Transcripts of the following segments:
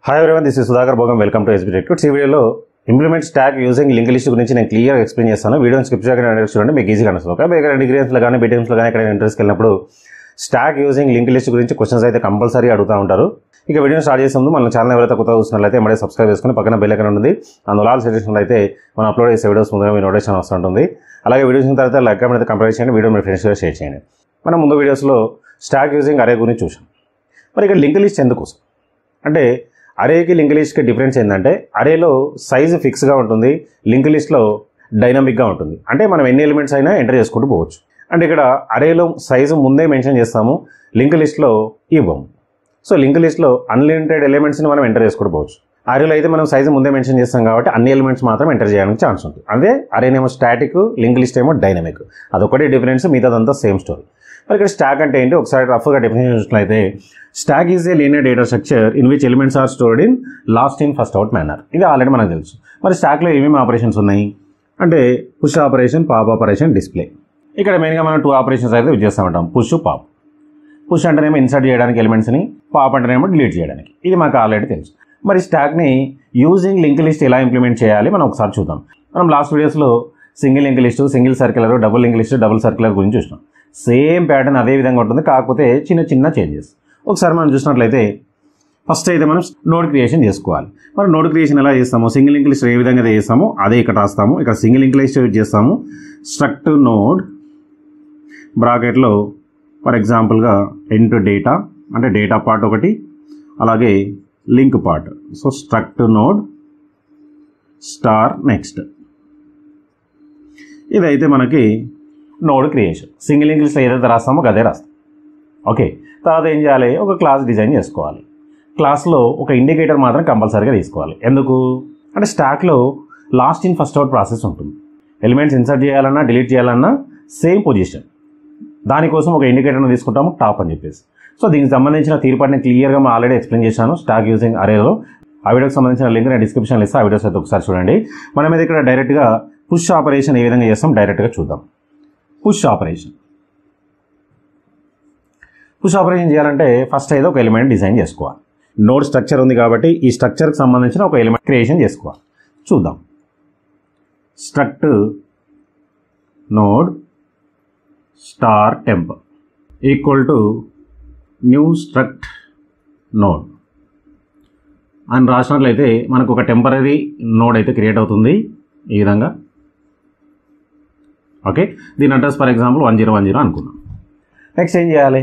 Hi everyone, this is Sudhakar Bhogam. Welcome to SB Techs. ఈ వీడియోలో implement stack using link list గురించి నేను క్లియర్గా ఎక్స్ప్లెయిన్ చేస్తాను. వీడియోని స్కిప్ చేయకుండా చూడండి, మీకు ఈజీగా అనిపిస్తుంది. ఓకే, మీకు డిగ్రీస్లో కానీ బీటెక్స్లో కానీ ఎక్కడైనా ఇంట్రెస్ట్కి వెళ్ళినప్పుడు స్టాక్ యూజింగ్ లింక్ లిస్ట్ గురించి క్వశ్చన్స్ అయితే కంపల్సరీ అడుగుతూ ఉంటారు. ఇక వీడియోని స్టార్ట్ చేసే ముందు మన ఛానల్ ఎవరైతే కొత్తగా చూస్తున్నట్లయితే మళ్ళీ సబ్స్క్రైబ్ చేసుకుని పక్కన బెల్ ఐకాన్ ఉంటుంది. అందులో ఆల్ సెక్షన్లో అయితే మనం అప్లోడ్ చేసే వీడియోస్ ముందుగా మీ నోటిఫికేషన్ వస్తుంటుంది. అలాగే వీడియోస్ తర్వాత లైక్ అయితే కంపల్సరీ చేయండి, వీడియో మీ ఫ్రెండ్స్ కూడా షేర్ చేయండి. మనం ముందు వీడియోస్లో స్టాక్ యూజింగ్ అరే గురించి చూసాం. మరి ఇక్కడ లింక్ లిస్ట్ ఎందుకోసం అంటే అరేకి లింక్ లిస్ట్కి డిఫరెన్స్ ఏంటంటే అరేలో సైజు ఫిక్స్గా ఉంటుంది, లింక్ లిస్ట్లో డైనమిక్గా ఉంటుంది. అంటే మనం ఎన్ని ఎలిమెంట్స్ అయినా ఎంటర్ చేసుకుంటూ పోవచ్చు. అంటే ఇక్కడ అరేలో సైజు ముందే మెన్షన్ చేస్తాము, లింక్ లిస్ట్లో ఇవ్వము. సో లింక్ లిస్ట్లో అన్లిమిటెడ్ ఎలిమెంట్స్ని మనం ఎంటర్ చేసుకుంటూ పోవచ్చు. అరేలో అయితే మనం సైజు ముందే మెన్షన్ చేస్తాం కాబట్టి అన్ని ఎలిమెంట్స్ మాత్రం ఎంటర్ చేయడానికి ఛాన్స్ ఉంటుంది. అదే అరేనేమో స్టాటిక్, లింక్ లిస్ట్ ఏమో డైనమిక్. అదొకటి డిఫరెన్స్, మిగతాదంతా సేమ్ స్టోరీ. మరి ఇక్కడ స్టాక్ అంటే ఏంటి ఒకసారి రఫ్గా డెఫినేషన్ చూసినట్లయితే stack is a linear data structure in which elements are stored in last in first out manner. ఇది ఆల్రెడీ మనకు తెలుసు. మరి స్టాక్లో ఏమేమి ఆపరేషన్స్ ఉన్నాయి అంటే push operation, pop operation, display. ఇక్కడ మెయిన్గా మనం 2 ఆపరేషన్స్ అయితే యూజ్ చేస్తూ ఉంటాం, పుష్, పాప్. పుష్ అంటేనేమో ఇన్సర్ట్ చేయడానికి ఎలిమెంట్స్ని, పాప్ అంటేనేమో డిలీట్ చేయడానికి. ఇది మాకు ఆల్రెడీ తెలుసు. మరి స్టాక్ని యూజింగ్ లింక్ లిస్ట్ ఎలా ఇంప్లిమెంట్ చేయాలి మనం ఒకసారి చూద్దాం. మనం లాస్ట్ వీడియోస్లో single link list, single circular, double link list, double circular గురించి చూసినాం. సేమ్ ప్యాటర్న్ అదే విధంగా ఉంటుంది, కాకపోతే చిన్న చిన్న చేంజెస్. ఒకసారి మనం చూసినట్లయితే ఫస్ట్ అయితే మనం నోడ్ క్రియేషన్ చేసుకోవాలి. మరి నోడ్ క్రియేషన్ ఎలా చేస్తాము, సింగిల్ లింక్ లిస్ట్ ఏ విధంగా అయితే చేస్తామో అదే ఇక్కడ రాస్తాము. ఇక్కడ సింగిల్ లింక్ లిస్ట్ యూజ్ చేస్తాము. స్ట్రక్ట్ నోడ్ బ్రాకెట్లో ఫర్ ఎగ్జాంపుల్గా ఇంటూ డేటా అంటే డేటా పార్ట్ ఒకటి, అలాగే link part. So struct node star next. ఇదైతే మనకి node creation. Single link list ఏదైతే రాస్తామో అదే రాస్తాం. ఓకే, తర్వాత ఏం చేయాలి, ఒక క్లాస్ డిజైన్ చేసుకోవాలి. క్లాస్లో ఒక ఇండికేటర్ మాత్రం కంపల్సరీగా తీసుకోవాలి. ఎందుకు అంటే స్టాక్లో last in first out process ఉంటుంది. ఎలిమెంట్స్ ఇన్సర్ట్ చేయాలన్నా డిలీట్ చేయాలన్నా సేమ్ పొజిషన్. దానికోసం ఒక ఇండికేటర్ని తీసుకుంటాము, టాప్ అని చెప్పేసి. సో దీనికి సంబంధించిన తీర్పాటుని క్లియర్గా ఆల్రెడీ ఎక్స్ప్లెయిన్ చేశాను స్టాక్ యూజింగ్ అరేలో. ఆ వీడియోకి సంబంధించిన లింక్ నేను డిస్క్రిప్షన్లో ఇస్తాను. ఆ వీడియోస్ అయితే ఒకసారి చూడండి. మనం అయితే ఇక్కడ డైరెక్ట్గా పుష్ ఆపరేషన్ ఏ విధంగా చేస్తాం డైరెక్ట్గా చూద్దాం. పుష్ ఆపరేషన్ చేయాలంటే ఫస్ట్ అయితే ఒక ఎలిమెంట్ డిజైన్ చేసుకోవాలి. నోడ్ స్ట్రక్చర్ ఉంది కాబట్టి ఈ స్ట్రక్చర్కి సంబంధించిన ఒక ఎలిమెంట్ క్రియేషన్ చేసుకోవాలి. చూద్దాం. Struct node star temp equal to new struct node అని రాసినట్లయితే మనకు ఒక టెంపరరీ నోడ్ అయితే క్రియేట్ అవుతుంది ఈ విధంగా. ఓకే, దీని అడ్రస్ ఫర్ ఎగ్జాంపుల్ 1010 అనుకుందాం. నెక్స్ట్ ఏం చేయాలి,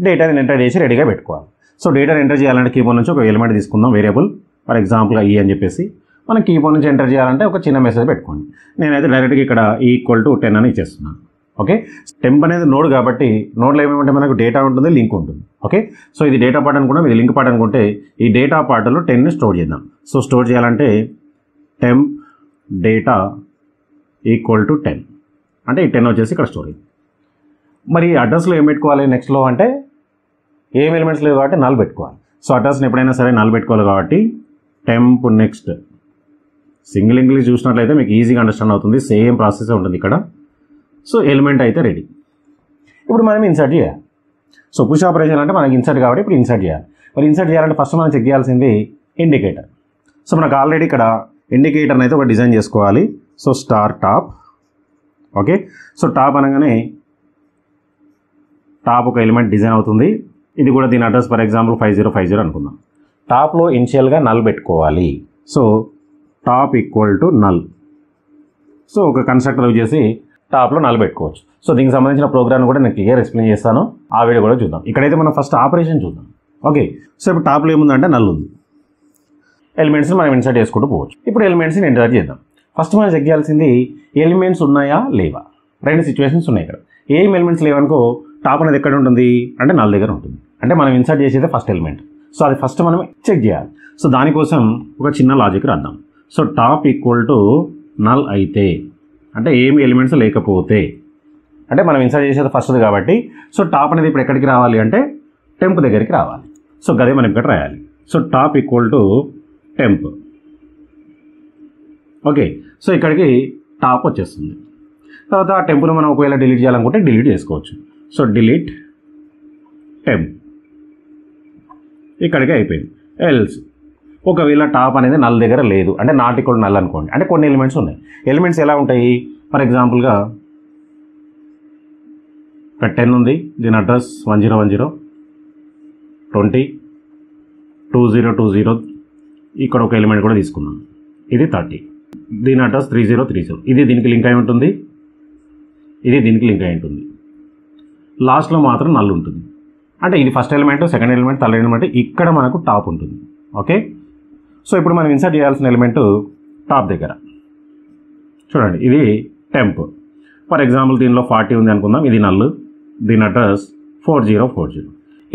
డేటాని ఎంటర్ చేసి రెడీగా పెట్టుకోవాలి. సో డేటాని ఎంటర్ చేయాలంటే కీబోర్డ్ నుంచి ఒక ఎలిమెంట్ తీసుకుందాం, వేరియబుల్ ఫర్ ఎగ్జాంపుల్ ఈ అని చెప్పేసి. మనం కీబోర్డ్ నుంచి ఎంటర్ చేయాలంటే ఒక చిన్న మెసేజ్ పెట్టుకోండి. నేనైతే డైరెక్ట్గా ఇక్కడ ఈక్వల్ టు 10 అని ఇచ్చేస్తున్నాను. ఓకే, టెంప్ అనేది నోడ్ కాబట్టి నోడ్లో ఏమేమంటే మనకు డేటా ఉంటుంది, లింక్ ఉంటుంది. ఓకే, సో ఇది డేటా పార్ట్ అనుకుంటాం, ఇది లింక్ పార్ట్ అనుకుంటే ఈ డేటా పార్ట్లో 10ని స్టోర్ చేద్దాం. సో స్టోర్ చేయాలంటే టెంప్ డేటా ఈక్వల్ టు 10 అంటే ఈ 10 వచ్చేసి ఇక్కడ స్టోరేజ్. మరి అడ్రస్లో ఏం పెట్టుకోవాలి నెక్స్ట్లో అంటే ఏం ఎలిమెంట్స్ లేవు కాబట్టి నల్ పెట్టుకోవాలి. సో అడ్రస్ని ఎప్పుడైనా సరే నల్ పెట్టుకోవాలి కాబట్టి temp next. Single link list చూసినట్లయితే మీకు ఈజీగా అండర్స్టాండ్ అవుతుంది, సేమ్ ప్రాసెస్ ఉంటుంది ఇక్కడ. సో ఎలిమెంట్ అయితే రెడీ. ఇప్పుడు మనం ఇన్సర్ట్ చేయాలి. సో పుష్ ఆపరేషన్ అంటే మనకి ఇన్సర్ట్ కాబట్టి ఇప్పుడు ఇన్సర్ట్ చేయాలి. మరి ఇన్సర్ట్ చేయాలంటే ఫస్ట్ మనం చెక్ చేయాల్సింది ఇండికేటర్. సో మనకు ఆల్రెడీ ఇక్కడ ఇండికేటర్ని అయితే ఒక డిజైన్ చేసుకోవాలి. So star top. Okay, so top అనగానే టాప్ ఒక ఎలిమెంట్ డిజైన్ అవుతుంది. ఇది కూడా దీని అడ్రస్ ఫర్ ఎగ్జాంపుల్ 5050 అనుకుందాం. టాప్లో ఇనిషియల్గా నల్ పెట్టుకోవాలి. So top equal to null. So ఒక కన్స్ట్రక్టర్ యూజ్ చేసి టాప్లో నల్ పెట్టుకోవచ్చు. సో దీనికి సంబంధించిన ప్రోగ్రామ్ కూడా నేను క్లియర్ ఎక్స్ప్లెయిన్ చేస్తాను, ఆ వీడియో కూడా చూద్దాం. ఇక్కడైతే మనం ఫస్ట్ ఆపరేషన్ చూద్దాం. ఓకే, సో ఇప్పుడు టాప్లో ఏముందంటే నల్ ఉంది. ఎలిమెంట్స్ని మనం ఇన్సర్ట్ చేసుకుంటూ పోవచ్చు. ఇప్పుడు ఎలిమెంట్స్ని ఎంటర్ చేద్దాం. ఫస్ట్ మనం చెక్ చేయాల్సింది ఎలిమెంట్స్ ఉన్నాయా లేవా. 2 సిచ్యువేషన్స్ ఉన్నాయి ఇక్కడ. ఏం ఎలిమెంట్స్ లేవనుకో టాప్ అనేది ఎక్కడ ఉంటుంది అంటే నల్ దగ్గర ఉంటుంది. అంటే మనం ఇన్సర్ట్ చేసేది ఫస్ట్ ఎలిమెంట్. సో అది ఫస్ట్ మనం చెక్ చేయాలి. సో దానికోసం ఒక చిన్న లాజిక్ రాద్దాం. So top equal to null అయితే అంటే ఏమి ఎలిమెంట్స్ లేకపోతే అంటే మనం ఇన్సర్ట్ చేసేది ఫస్ట్ది కాబట్టి సో టాప్ అనేది ఇప్పుడు ఎక్కడికి రావాలి అంటే టెంప్ దగ్గరికి రావాలి. సో గదే మనం ఇక్కడ రాయాలి. So top equal to temp. Okay, so ఇక్కడికి టాప్ వచ్చేస్తుంది. తర్వాత ఆ టెంప్ను మనం ఒకవేళ డిలీట్ చేయాలనుకుంటే డిలీట్ చేసుకోవచ్చు. So delete temp. ఇక్కడికి అయిపోయింది. ఎల్స్ ఒకవేళ టాప్ అనేది నల్ దగ్గర లేదు అంటే నాట్ ఈక్వల్ నల్ అనుకోండి, అంటే కొన్ని ఎలిమెంట్స్ ఉన్నాయి. ఎలిమెంట్స్ ఎలా ఉంటాయి, ఫర్ ఎగ్జాంపుల్గా ఇక్కడ 10 ఉంది, దీని అడ్రస్ 1010, 20, 2020, ఇక్కడ ఒక ఎలిమెంట్ కూడా తీసుకున్నాం, ఇది 30, దీని అడ్రస్ 3030, ఇది దీనికి లింక్ అయి ఉంటుంది, ఇది దీనికి లింక్ అయి ఉంటుంది, లాస్ట్లో మాత్రం నల్ ఉంటుంది. అంటే ఇది first element, second element, third element, ఇక్కడ మనకు టాప్ ఉంటుంది. ఓకే, సో ఇప్పుడు మనం ఇన్సర్ట్ చేయాల్సిన ఎలిమెంట్ టాప్ దగ్గర చూడండి, ఇది టెంప్. ఫర్ ఎగ్జాంపుల్ దీనిలో 40 ఉంది అనుకుందాం, ఇది నల్, దీని అడ్రస్ 4040.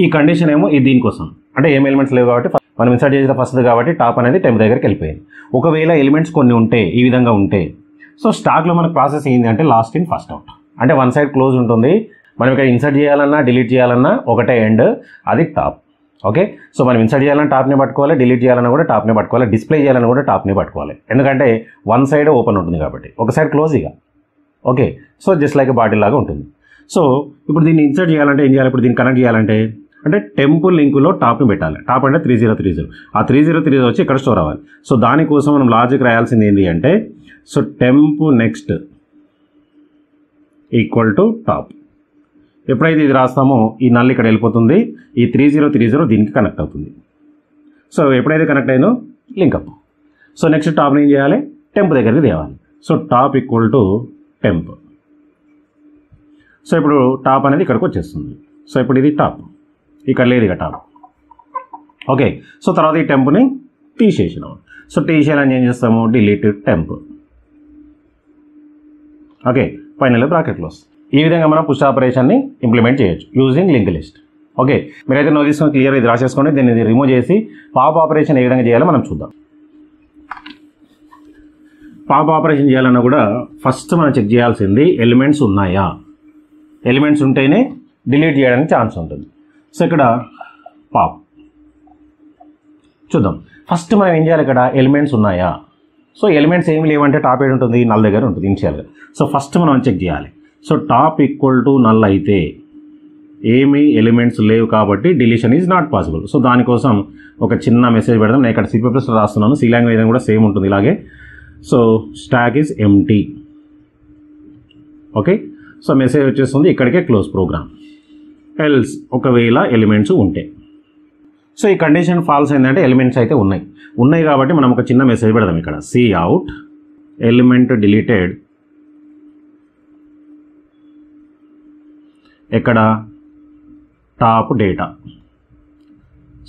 ఈ కండిషన్ ఏమో ఇది దీనికోసం, అంటే ఏం ఎలిమెంట్స్ లేవు కాబట్టి మనం ఇన్సర్ట్ చేసిన ఫస్ట్ కాబట్టి టాప్ అనేది టెంప్ దగ్గరికి వెళ్ళిపోయింది. ఒకవేళ ఎలిమెంట్స్ కొన్ని ఉంటే ఈ విధంగా ఉంటే, సో స్టాక్లో మనకు ప్రాసెస్ ఏంటి అంటే లాస్ట్ ఇన్ ఫస్ట్ అవుట్, అంటే వన్ సైడ్ క్లోజ్ ఉంటుంది. మనం ఇక్కడ ఇన్సర్ట్ చేయాలన్నా డిలీట్ చేయాలన్నా ఒకటే ఎండ్, అది టాప్. ఓకే, సో మనం ఇన్సర్ట్ చేయాలన్నా టాప్ని పట్టుకోవాలి, డిలీట్ చేయాలన్నా కూడా టాప్ని పట్టుకోవాలి, డిస్ప్లే చేయాలన్నా కూడా టాప్ని పట్టుకోవాలి, ఎందుకంటే వన్ సైడ్ ఓపెన్ ఉంటుంది కాబట్టి, ఒక సైడ్ క్లోజ్ ఇక. Okay, so just like bottle లాగా ఉంటుంది. సో ఇప్పుడు దీన్ని ఇన్సర్ట్ చేయాలంటే ఏం చేయాలి, ఇప్పుడు దీన్ని కనెక్ట్ చేయాలంటే అంటే టెంప్ లింకులో టాప్ని పెట్టాలి. టాప్ అంటే 3030, ఆ 3030 వచ్చి ఇక్కడ స్టోర్ అవ్వాలి. సో దానికోసం మనం లాజిక్ రాయాల్సింది ఏంటి అంటే, so temp next equal to top. ఎప్పుడైతే ఇది రాస్తామో ఈ నల్ ఇక్కడ వెళ్ళిపోతుంది, ఈ 3030 దీనికి కనెక్ట్ అవుతుంది. సో ఎప్పుడైతే కనెక్ట్ అయిందో లింకప్. సో నెక్స్ట్ టాప్ని ఏం చేయాలి, టెంప్ దగ్గరికి తేవాలి. So top equal to temp. So ఇప్పుడు టాప్ అనేది ఇక్కడికి వచ్చేస్తుంది. సో ఇప్పుడు ఇది టాప్, ఇక్కడ లేదు ఇక టాప్. ఓకే, సో తర్వాత ఈ టెంప్ని తీసేసినాం. సో తీసేయాలని ఏం చేస్తాము, డిలీట్ టెంప్. ఓకే, ఫైనల్ బ్రాకెట్లో వస్తుంది. ఈ విధంగా మనం పుష్ ఆపరేషన్ని ఇంప్లిమెంట్ చేయొచ్చు యూజింగ్ లింక్ లిస్ట్. ఓకే, మీరైతే నోట్ తీసుకొని క్లియర్ ఇది రాసేసుకోండి. దీన్ని రిమూవ్ చేసి పాప్ ఆపరేషన్ ఏ విధంగా చేయాలో మనం చూద్దాం. పాప్ ఆపరేషన్ చేయాలన్నా కూడా ఫస్ట్ మనం చెక్ చేయాల్సింది ఎలిమెంట్స్ ఉన్నాయా. ఎలిమెంట్స్ ఉంటేనే డిలీట్ చేయడానికి ఛాన్స్ ఉంటుంది. సో ఇక్కడ పాప్ చూద్దాం. ఫస్ట్ మనం ఏం చేయాలి, ఇక్కడ ఎలిమెంట్స్ ఉన్నాయా. సో ఎలిమెంట్స్ ఏమి లేవంటే టాప్ ఏడు ఉంటుంది, నల్ దగ్గర ఉంటుంది ఇనిషియల్గా. సో ఫస్ట్ మనం చెక్ చేయాలి. So top equal to null అయితే ఏమీ ఎలిమెంట్స్ లేవు కాబట్టి deletion is not possible. So దానికోసం ఒక చిన్న మెసేజ్ పెడదాం. నేను ఇక్కడ C++ రాస్తున్నాను, సి లాంగ్వేజ్ కూడా సేమ్ ఉంటుంది ఇలాగే. So stock is empty. Okay, so message వచ్చేస్తుంది, ఇక్కడికే క్లోజ్ ప్రోగ్రామ్. ఎల్స్ ఒకవేళ ఎలిమెంట్స్ ఉంటే. సో ఈ కండిషన్ ఫాల్స్ ఏంటంటే ఎలిమెంట్స్ అయితే ఉన్నాయి కాబట్టి మనం ఒక చిన్న మెసేజ్ పెడదాం ఇక్కడ, సి అవుట్ ఎలిమెంట్ డిలీటెడ్ ఎక్కడ టాప్ డేటా.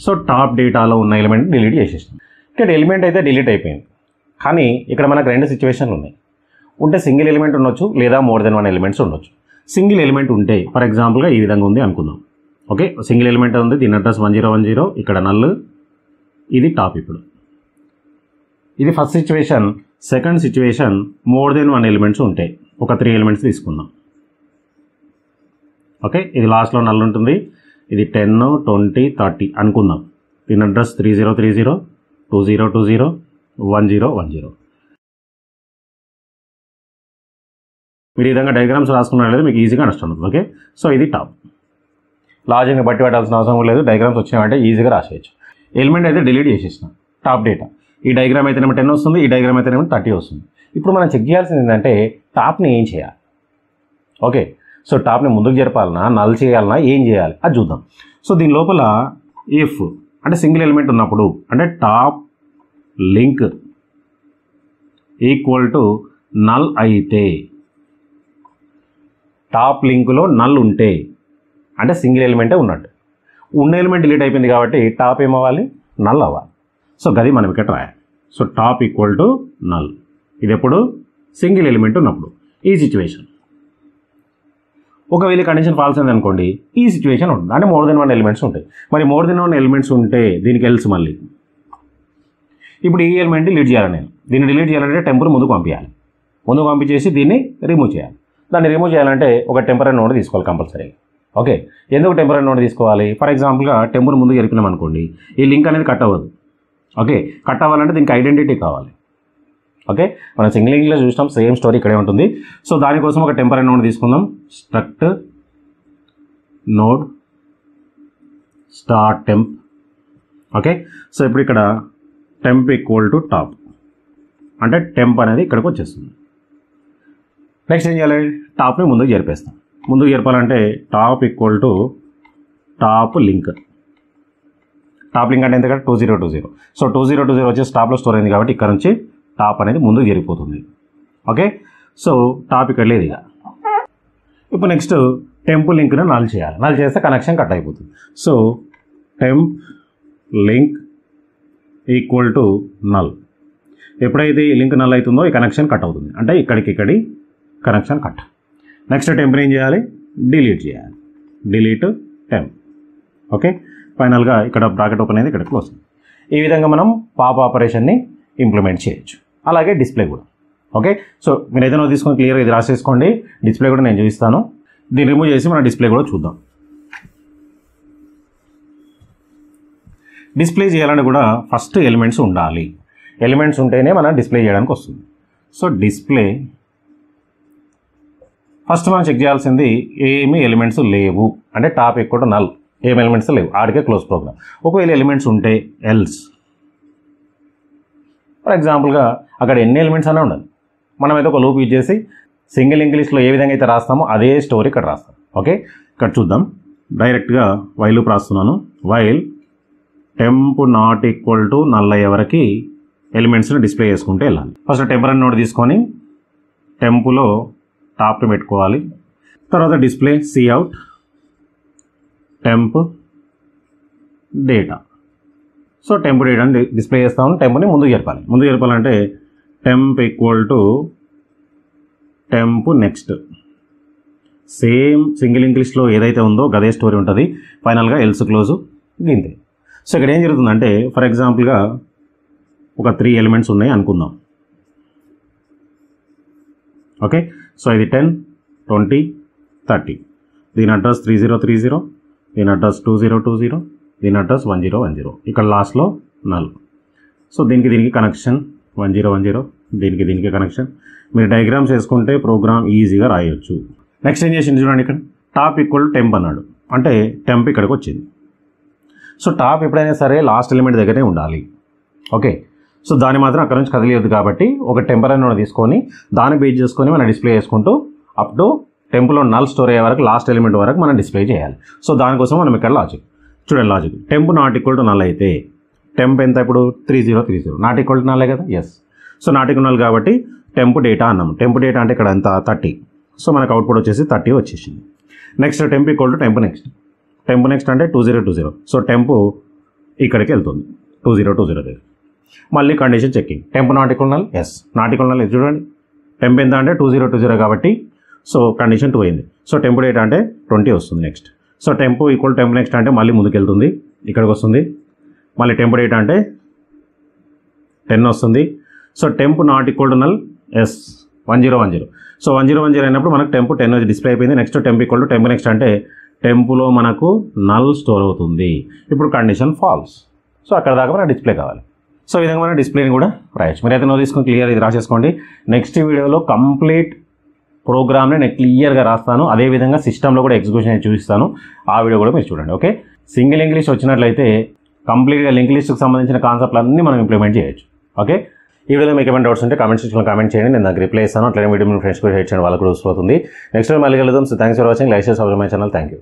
సో టాప్ డేటాలో ఉన్న ఎలిమెంట్ డిలీట్ చేసేసాం. ఇక్కడ ఎలిమెంట్ అయితే డిలీట్ అయిపోయింది, కానీ ఇక్కడ మనకు రెండు సిచ్యువేషన్లు ఉన్నాయి. ఉంటే సింగిల్ ఎలిమెంట్ ఉండొచ్చు, లేదా మోర్ దెన్ వన్ ఎలిమెంట్స్ ఉండొచ్చు. సింగిల్ ఎలిమెంట్ ఉంటే ఫర్ ఎగ్జాంపుల్గా ఈ విధంగా ఉంది అనుకుందాం. ఓకే, సింగిల్ ఎలిమెంట్ ఉంది, దీని అడ్రస్ 1010, ఇక్కడ నల్, ఇది టాప్. ఇప్పుడు ఇది first situation. Second situation more than one elements ఉంటాయి, ఒక 3 ఎలిమెంట్స్ తీసుకుందాం. ఓకే, ఇది లాస్ట్లో నల్ ఉంటుంది, ఇది 10 20 30 అనుకుందాం. దీని అడ్రస్ 3030, 2020, 1010. మీరు ఈ విధంగా డయాగ్రామ్స్ రాసుకున్నట్లయితే మీకు ఈజీగా అండర్స్టాండ్ అవుతుంది. ఓకే, సో ఇది టాప్. లాజిక్ని బట్టి పెట్టాల్సిన అవసరం లేదు, డయాగ్రామ్స్ వచ్చినాయంటే ఈజీగా రాసేయచ్చు. ఎలిమెంట్ అయితే డిలీట్ చేసేసిన టాప్ డేటా. ఈ డయాగ్రామ్ అయితేనేమో 10 వస్తుంది, ఈ డయాగ్రామ్ అయితేనేమో 30 వస్తుంది. ఇప్పుడు మనం చెక్ చేయాల్సింది ఏంటంటే టాప్ని ఏం చేయాలి. ఓకే, సో టాప్ని ముందుకు జరపాలన్నా, నల్ చేయాలన్నా, ఏం చేయాలి అది చూద్దాం. సో దీని లోపల ఇఫ్ అంటే సింగిల్ ఎలిమెంట్ ఉన్నప్పుడు అంటే top link equal to null అయితే, టాప్ లింక్లో నల్ ఉంటే అంటే సింగిల్ ఎలిమెంటే ఉన్నట్టు. ఉన్న ఎలిమెంట్ డిలీట్ అయిపోయింది కాబట్టి టాప్ ఏమవ్వాలి, నల్ అవ్వాలి. సో గది మనం ఇక్కడ రాయాలి. So top equal to null. ఇది ఎప్పుడు సింగిల్ ఎలిమెంట్ ఉన్నప్పుడు ఈ సిచ్యువేషన్. ఒకవేళ కండిషన్ ఫాల్స్ అయింది అనుకోండి, ఈ సిచ్యువేషన్ ఉంటుంది, అంటే మోర్ దెన్ వన్ ఎలిమెంట్స్ ఉంటాయి. మరి మోర్ దెన్ వన్ ఎలిమెంట్స్ ఉంటే దీనికి ఎల్స్ మళ్ళీ. ఇప్పుడు ఈ ఎలిమెంట్ డిలీట్ చేయాలి, నేను దీన్ని డిలీట్ చేయాలంటే టెంపర్ ముందుకు పంపించాలి. ముందుకు పంపించేసి దీన్ని రిమూవ్ చేయాలి. దాన్ని రిమూవ్ చేయాలంటే ఒక టెంపరీ నోడ్ తీసుకోవాలి కంపల్సరీగా. ఓకే, ఎందుకు టెంపరీ నోడ్ తీసుకోవాలి, ఫర్ ఎగ్జాంపుల్గా టెంపర్ ముందుకు జరిపినాం అనుకోండి, ఈ లింక్ అనేది కట్ అవ్వదు. ఓకే, కట్ అవ్వాలంటే దీనికి ఐడెంటిటీ కావాలి. ఓకే, మనం సింగిల్ లింక్లో చూసినాం, సేమ్ స్టోరీ ఇక్కడే ఉంటుంది. సో దానికోసం ఒక టెంపరీ నోడ్ తీసుకుందాం. Struct node start temp. Okay. So ఇప్పుడు ఇక్కడ టెంప్ ఈక్వల్ టు టాప్ అంటే టెంప్ అనేది ఇక్కడికి వచ్చేస్తుంది. నెక్స్ట్ ఏం చేయాలి, టాప్ని ముందుకు జరిపేస్తాం. ముందుకు జరపాలంటే top equal to top link. Top link అంటే ఎంత కదా 2020. సో 2020 వచ్చేసి టాప్లో స్టోర్ అయింది కాబట్టి ఇక్కడ నుంచి టాప్ అనేది ముందుకు జరిగిపోతుంది. ఓకే. సో టాప్ ఇక్కడ లేదు ఇక. ఇప్పుడు నెక్స్ట్ టెంప్ లింక్ను నల్ చేయాలి. నల్ చేస్తే కనెక్షన్ కట్ అయిపోతుంది. So temp link equal to null. ఎప్పుడైతే ఈ లింక్ నల్ అవుతుందో ఈ కనెక్షన్ కట్ అవుతుంది, అంటే ఇక్కడికి కనెక్షన్ కట్. నెక్స్ట్ టెంప్ని ఏం చేయాలి, డిలీట్ చేయాలి. Delete temp. ఓకే. ఫైనల్గా ఇక్కడ బ్రాకెట్ ఓపెన్ అయింది, ఇక్కడ క్లోజ్. ఈ విధంగా మనం పాప్ ఆపరేషన్ని ఇంప్లిమెంట్ చేయొచ్చు. అలాగే డిస్ప్లే కూడా. ఓకే. సో మీరు ఏదైనా తీసుకొని క్లియర్గా ఇది రాసేసుకోండి. డిస్ప్లే కూడా నేను చూపిస్తాను. దీన్ని రిమూవ్ చేసి మన డిస్ప్లే కూడా చూద్దాం. డిస్ప్లే చేయాలని కూడా ఫస్ట్ ఎలిమెంట్స్ ఉండాలి. ఎలిమెంట్స్ ఉంటేనే మనం డిస్ప్లే చేయడానికి వస్తుంది. సో డిస్ప్లే ఫస్ట్ మనం చెక్ చేయాల్సింది ఏమి ఎలిమెంట్స్ లేవు అంటే టాప్ ఎక్కువ నల్, ఏం ఎలిమెంట్స్ లేవు, ఆడికే క్లోజ్ ప్రోగ్రామ్. ఒకవేళ ఎలిమెంట్స్ ఉంటే ఎల్స్. ఫర్ ఎగ్జాంపుల్గా అక్కడ ఎన్ని ఎలిమెంట్స్ అనే ఉండదు, మనం అయితే ఒక లూప్ యూజ్ చేసి సింగిల్ ఇంగ్లీష్లో ఏ విధంగా అయితే రాస్తామో అదే స్టోరీ ఇక్కడ రాస్తాం. ఓకే. ఇక్కడ చూద్దాం. డైరెక్ట్గా వైల్ లూప్ రాస్తున్నాను. While temp not equal to null అయ్యే వరకు ఎలిమెంట్స్ని డిస్ప్లే చేసుకుంటూ వెళ్ళాలి. ఫస్ట్ టెంపరీ నోడ్ తీసుకొని టెంపులో టాప్ని పెట్టుకోవాలి. తర్వాత display cout temp data. So temp డేటాని డిస్ప్లే చేస్తాము. టెంప్ని ముందుకు జరపాలి. ముందుకు జరపాలంటే temp equal to temp next. Same single ఇంగ్లీష్లో ఏదైతే ఉందో గదే స్టోరీ ఉంటుంది. ఫైనల్గా ఎల్స్ క్లోజు గింతే. సో ఇక్కడ ఏం జరుగుతుందంటే ఫర్ ఎగ్జాంపుల్గా ఒక 3 ఎలిమెంట్స్ ఉన్నాయి అనుకుందాం. ఓకే. సో ఇది 10, 20, 30. దీని అడ్రస్ 3030, దీని అడ్రస్ 2020, దీని అడ్రస్ 1010. ఇక్కడ లాస్ట్లో నల్. సో దీనికి కనెక్షన్ 1010, దీనికి కనెక్షన్. మీరు డయాగ్రామ్స్ వేసుకుంటే ప్రోగ్రామ్ ఈజీగా రాయొచ్చు. నెక్స్ట్ ఏం చేసింది చూడండి, ఇక్కడ టాప్ ఈక్వల్ టెంప్ అన్నాడు అంటే టెంప్ ఇక్కడికి వచ్చింది. సో టాప్ ఎప్పుడైనా సరే లాస్ట్ ఎలిమెంట్ దగ్గరే ఉండాలి. ఓకే. సో దాన్ని మాత్రం అక్కడ నుంచి కదిలేదు కాబట్టి ఒక టెంపరీ నోడ్ తీసుకొని దాన్ని బేస్ చేసుకొని మనం డిస్ప్లే చేసుకుంటూ అప్ టు టెంపులో నల్ స్టోర్ అయ్యే వరకు లాస్ట్ ఎలిమెంట్ వరకు మనం డిస్ప్లే చేయాలి. సో దానికోసం మనం ఇక్కడ లాజిక్ చూడండి. Logic temp not equal to null అయితే టెంప్ ఎంత ఇప్పుడు 3030 నాట్ ఈక్వల్ టు నల్లే కదా. Yes. So not equal null కాబట్టి టెంప్ డేటా అన్నాము. టెంప్ డేటా అంటే ఇక్కడ ఎంత 30. సో మనకు అవుట్పుట్ వచ్చేసి 30 వచ్చేసింది. Next temp equal to temp next. Temp next అంటే 2020. సో టెంప్ ఇక్కడికి వెళ్తుంది 2020 దగ్గర. మళ్ళీ condition checking. Temp not equal null. Yes. Not equal null చూడండి. టెంప్ ఎంత అంటే 2020 కాబట్టి సో కండిషన్ 2 అయింది. సో టెంప్ డేటా అంటే 20 వస్తుంది next. So temp equal temp next అంటే మళ్ళీ ముందుకు వెళ్తుంది, ఇక్కడికి వస్తుంది. మళ్ళీ టెంప్ డేటా అంటే 10 వస్తుంది. So temp not equal to null. Yes. 1010. So 1010 అయినప్పుడు మనకు టెంప్ 10 వచ్చి డిస్ప్లే అయిపోయింది. Next temp equal to temp next అంటే టెంపులో మనకు నల్ స్టోర్ అవుతుంది. ఇప్పుడు కండిషన్ ఫాల్స్. సో అక్కడ దాకా మనకు డిస్ప్లే కావాలి. సో ఈ విధంగా మనం డిస్ప్లేని కూడా రాయొచ్చు. మీరు అయితే నో తీసుకొని క్లియర్ ఇది రాసేసుకోండి. నెక్స్ట్ వీడియోలో కంప్లీట్ ప్రోగ్రామ్ని నేను క్లియర్గా రాస్తాను. అదేవిధంగా సిస్టంలో కూడా ఎగ్జిక్యూషన్ చూపిస్తాను. ఆ వీడియో కూడా మీరు చూడండి. ఓకే. సింగిల్ ఇంగ్లీష్ వచ్చినట్లయితే కంప్లీట్గా లింక్ లిస్ట్కి సంబంధించిన కాన్సెప్ట్లు అన్నీ మనం ఇంప్లిమెంట్ చేయొచ్చు. ఓకే. ఈ వీడియోలో మీకు ఏమైనా డౌట్స్ ఉంటే కామెంట్ సెక్షన్లో కామెంట్ చేయండి, నేను నాకు రిప్లై ఇస్తాను. అట్లనే వీడియో మీ ఫ్రెండ్స్ కూడా షేర్ చేయండి, వాళ్ళకు కూడా యూస్ అవుతుంది. నెక్స్ట్ మళ్ళీ కలుద్దాం. So thanks for watching. Like చేసి subscribe my channel. Thank you.